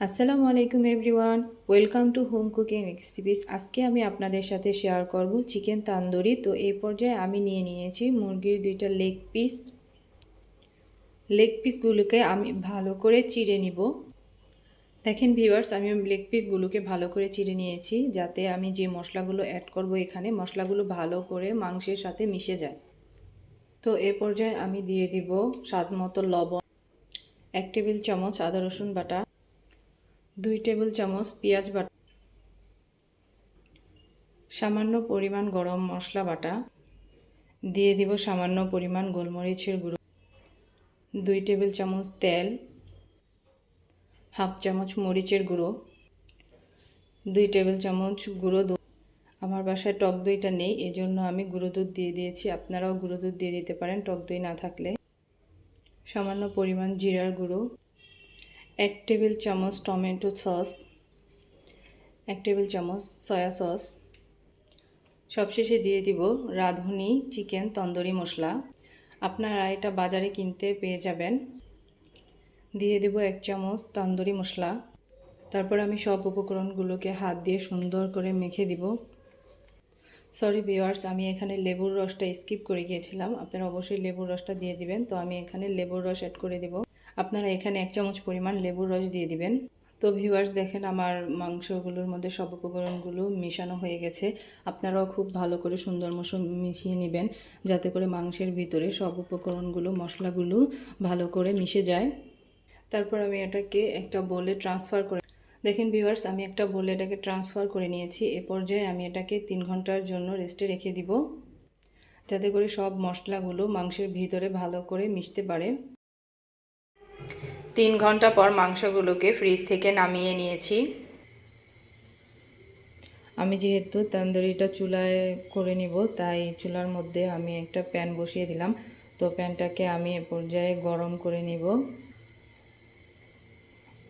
আসসালামু আলাইকুম everyone, welcome to home cooking recipes. আজকে আমি আপনাদের সাথে শেয়ার করব চিকেন তান্দুরি। তো এই পর্যায়ে আমি নিয়ে নিয়েছি মুরগির দুইটা লেগ পিসগুলোকে আমি ভালো করে চিড়ে নিব। দেখেন ভিউয়ার্স, আমি লেগ পিসগুলোকে ভালো করে চিড়ে নিয়েছি, যাতে আমি যে মশলাগুলো অ্যাড করব এখানে মশলাগুলো ভালো করে মাংসের সাথে মিশে যায়। তো এই পর্যায়ে আমি দিয়ে দিব স্বাদ মতো লবণ, 1 টেবিল চামচ আদা রসুন বাটা, 2 টেবিল চামচ পেঁয়াজ বাটা, সামান্য পরিমাণ গরম মশলা বাটা, দিয়ে দিব সামান্য পরিমাণ গোলমরিচের গুঁড়ো, 2 টেবিল চামচ তেল, হাফ চামচ মরিচের গুঁড়ো, 2 টেবিল চামচ গুঁড়ো দুধ। আমার বাসায় টক দইটা নেই, এজন্য আমি গুঁড়ো দুধ দিয়ে দিয়েছি। আপনারাও গুঁড়ো দুধ দিয়ে দিতে পারেন টক দই না থাকলে। সামান্য পরিমাণ জিরার গুঁড়ো, 1 টেবিল চামচ টমেটো সস, 1 টেবিল চামচ সয়া সস। সবশেষে দিয়ে দিব রাঁধুনি চিকেন তন্দুরি মশলা। আপনারা এটা বাজারে কিনতে পেয়ে যাবেন। দিয়ে দেব 1 চামচ তন্দুরি মশলা। তারপর আমি সব উপকরণগুলোকে হাত দিয়ে সুন্দর করে মেখে দিব। সরি ভিউয়ার্স, আমি এখানে লেবুর রসটা স্কিপ করে গিয়েছিলাম। আপনারা অবশ্যই লেবুর রসটা দিয়ে দিবেন। তো আমি এখানে লেবুর রস অ্যাড করে দেব। আপনারা এখানে 1 চামচ পরিমাণ লেবুর রস দিয়ে দিবেন। তো ভিউয়ার্স দেখেন, আমার মাংসগুলোর মধ্যে সব উপকরণগুলো মিশানো হয়ে গেছে। আপনারাও খুব ভালো করে সুন্দর মতো মিশিয়ে নেবেন, যাতে করে মাংসের ভিতরে সব উপকরণগুলো মশলাগুলো ভালো করে মিশে যায়। তারপর আমি এটাকে একটা বোলে ট্রান্সফার করে দেখেন ভিউয়ার্স, আমি একটা বোলে এটাকে ট্রান্সফার করে নিয়েছি। এ পর্যায়ে আমি এটাকে 3 ঘন্টার জন্য রেস্টে রেখে দিব, যাতে করে সব মশলাগুলো মাংসের ভিতরে ভালো করে মিশতে পারে। 3 ঘন্টা পর মাংসগুলোকে ফ্রিজ থেকে নামিয়ে নিয়েছি। আমি যেহেতু তন্দুরিটা চুলায় করে নিব, তাই চুলার মধ্যে আমি একটা প্যান বসিয়ে দিলাম। তো প্যানটাকে আমি এ পর্যায়ে গরম করে নিব।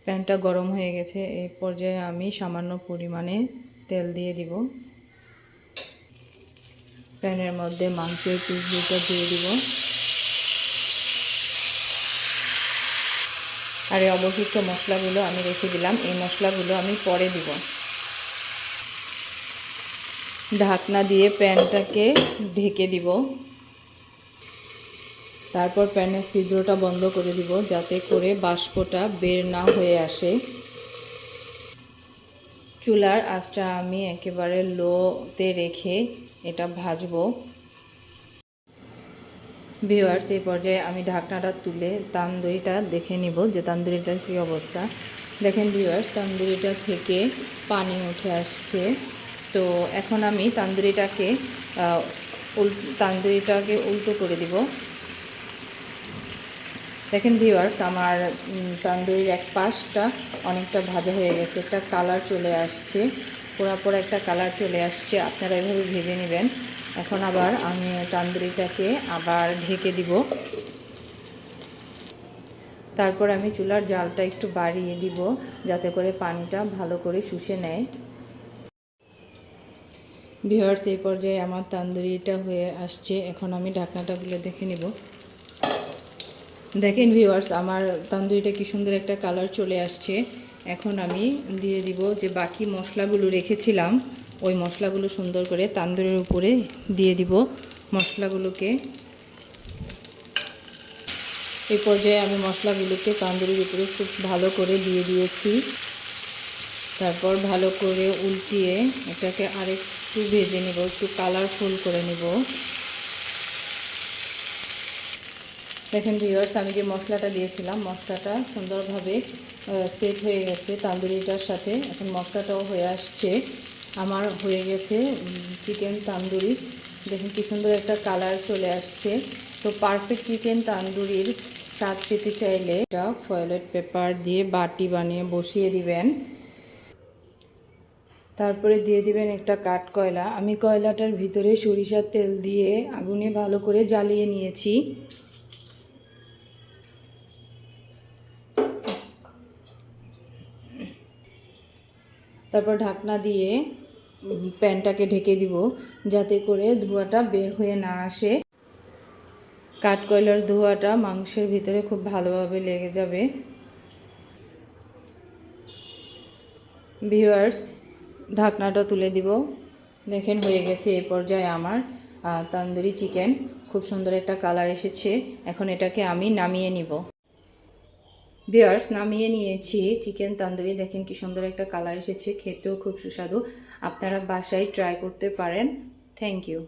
প্যানটা গরম হয়ে গেছে, এই পর্যায়ে আমি সামান্য পরিমাণে তেল দিয়ে দিব। প্যানের মধ্যে মাংসের পিসগুলো দিয়ে দিব। আর এই অবশিষ্ট মশলাগুলো আমি রেখে দিলাম, এই মশলাগুলো আমি পরে দিব। ঢাকনা দিয়ে প্যানটাকে ঢেকে দিব। তারপর প্যানের ছিদ্রটা বন্ধ করে দিব, যাতে করে বাষ্পটা বের না হয়ে আসে। চুলার আঁচটা আমি একেবারে লোতে রেখে এটা ভাজবো। ভিউয়ার্স, এই পর্যায়ে আমি ঢাকনাটা তুলে তান্দুরিটা দেখে নিব যে তান্দুরিটার কী অবস্থা। দেখেন ভিউয়ার্স, তান্দুরিটা থেকে পানি উঠে আসছে। তো এখন আমি তান্দুরিটাকে উল্টো করে দিব। দেখেন ভিউয়ার্স, আমার তান্দুরির এক পাশটা অনেকটা ভাজা হয়ে গেছে, একটা কালার চলে আসছে, পুরোপুর একটা কালার চলে আসছে। আপনারা এভাবে ভেজে নেবেন। এখন আবার আমি তান্দুরিটাকে আবার ঢেকে দিব। তারপর আমি চুলার জালটা একটু বাড়িয়ে দিব, যাতে করে পানিটা ভালো করে শুষে নেয়। ভিউয়ার্স, এই পর্যায়ে আমার তান্দুরিটা হয়ে আসছে। এখন আমি ঢাকনাটা খুলে দেখে নিব। দেখেন ভিউয়ার্স, আমার তান্দুরিটা কি সুন্দর একটা কালার চলে আসছে। এখন আমি দিয়ে দিব যে বাকি মশলাগুলো রেখেছিলাম, ওই মশলাগুলো সুন্দর করে তান্দুরির উপরে দিয়ে দিব মশলাগুলোকে। এই পর্যায়ে আমি মশলাগুলোকে তান্দুরির উপরে খুব ভালো করে দিয়ে দিয়েছি। তারপর ভালো করে উল্টিয়ে এটাকে আরেকটু ভেজে নেব, একটু কালারফুল করে নেব। দেখেন ভিউয়ার্স, আমি যে মশলাটা দিয়েছিলাম, মশলাটা সুন্দরভাবে সেট হয়ে গেছে তান্দুরিটার সাথে। এখন মশলাটাও হয়ে আসছে। আমার হয়ে গেছে চিকেন তান্দুরি। দেখেন কি সুন্দর একটা কালার চলে আসছে। তো পারফেক্ট চিকেন তান্দুরির স্বাদ পেতে চাইলে এটা ফয়েলেট পেপার দিয়ে বাটি বানিয়ে বসিয়ে দিবেন। তারপরে দিয়ে দিবেন একটা কাঠ কয়লা। আমি কয়লাটার ভিতরে সরিষার তেল দিয়ে আগুনে ভালো করে জ্বালিয়ে নিয়েছি। তারপর ঢাকনা দিয়ে প্যানটাকে ঢেকে দিব, যাতে করে ধোঁয়াটা বের হয়ে না আসে। কাঠকয়লার ধোঁয়াটা মাংসের ভিতরে খুব ভালোভাবে লেগে যাবে। ভিউয়ার্স, ঢাকনাটা তুলে দিব। দেখেন হয়ে গেছে এই পর্যায়ে আমার তন্দুরি চিকেন। খুব সুন্দর একটা কালার এসেছে। এখন এটাকে আমি নামিয়ে নিব। ভিউয়ার্স, নামিয়ে নিয়েছি চিকেন তন্দুরি। দেখেন কি সুন্দর একটা কালার এসেছে, খেতেও খুব সুস্বাদু। আপনারা বাসায় ট্রাই করতে পারেন। Thank you.